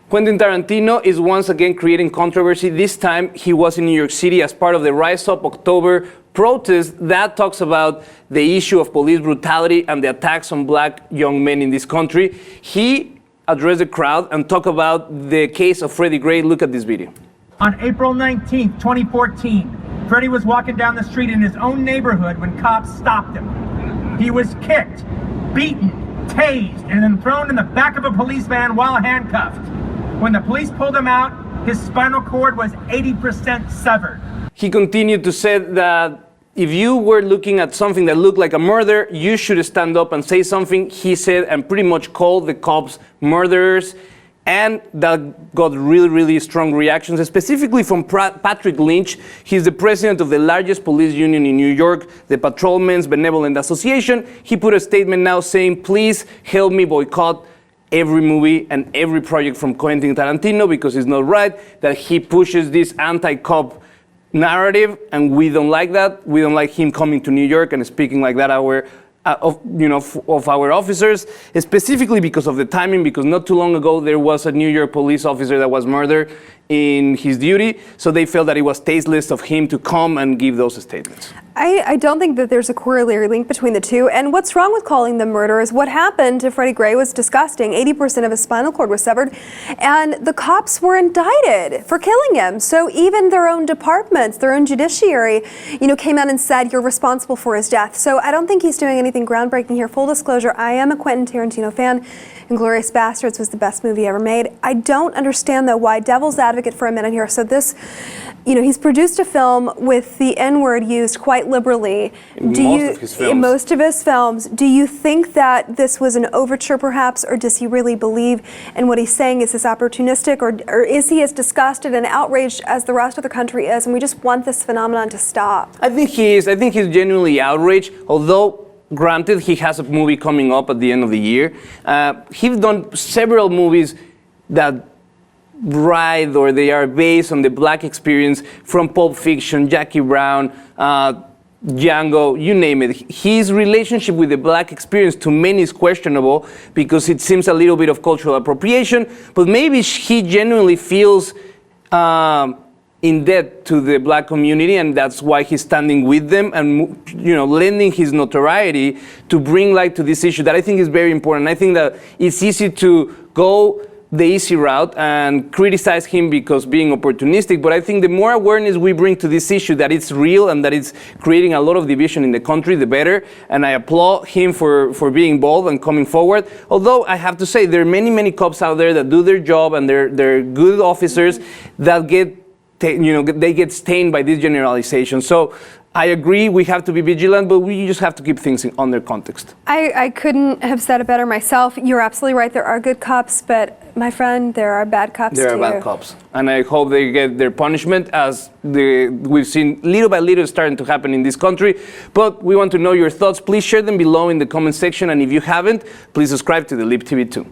Quentin Tarantino is once again creating controversy. This time he was in New York City as part of the RiseUpOctober protest that talks about the issue of police brutality and the attacks on black young men in this country. He addressed the crowd and talked about the case of Freddie Gray. Look at this video. On April 19th, 2014, Freddie was walking down the street in his own neighborhood when cops stopped him. He was kicked, beaten, tased, and then thrown in the back of a police van while handcuffed. When the police pulled him out, his spinal cord was 80% severed. He continued to say that if you were looking at something that looked like a murder, you should stand up and say something, he said, and pretty much called the cops murderers. And that got really, really strong reactions, specifically from Patrick Lynch. He's the president of the largest police union in New York, the Patrolmen's Benevolent Association. He put a statement now saying, please help me boycott every movie and every project from Quentin Tarantino, because it's not right that he pushes this anti-cop narrative, and we don't like that. We don't like him coming to New York and speaking like that of our officers, specifically because of the timing, because not too long ago there was a New York police officer that was murdered in his duty, so they felt that it was tasteless of him to come and give those statements. I don't think that there's a corollary link between the two. And what's wrong with calling them murderers? What happened to Freddie Gray was disgusting. 80% of his spinal cord was severed, and the cops were indicted for killing him. So even their own departments, their own judiciary, came out and said you're responsible for his death. So I don't think he's doing anything groundbreaking here. Full disclosure, I am a Quentin Tarantino fan. Inglourious Basterds was the best movie ever made. I don't understand, though, why, devil's advocate for a minute here. So this, he's produced a film with the N-word used quite liberally. In most of his films. Do you think that this was an overture, perhaps, or does he really believe in what he's saying? Is this opportunistic, or is he as disgusted and outraged as the rest of the country is, and we just want this phenomenon to stop? I think he is. I think he's genuinely outraged, although granted, he has a movie coming up at the end of the year. He's done several movies that ride or they are based on the black experience, from Pulp Fiction, Jackie Brown, Django, you name it. His relationship with the black experience to many is questionable because it seems a little bit of cultural appropriation, but maybe he genuinely feels in debt to the black community, and that's why he's standing with them and lending his notoriety to bring light to this issue that I think is very important. I think that it's easy to go the easy route and criticize him because being opportunistic, but I think the more awareness we bring to this issue, that it's real and that it's creating a lot of division in the country, the better. And I applaud him for being bold and coming forward. Although I have to say there are many cops out there that do their job and they're good officers that they get stained by this generalization. So I agree, we have to be vigilant, but we just have to keep things on their context. I couldn't have said it better myself. You're absolutely right. There are good cops, but my friend, there are bad cops too. There are bad cops. And I hope they get their punishment, as we've seen little by little starting to happen in this country. But we want to know your thoughts. Please share them below in the comment section. And if you haven't, please subscribe to the Lip TV 2.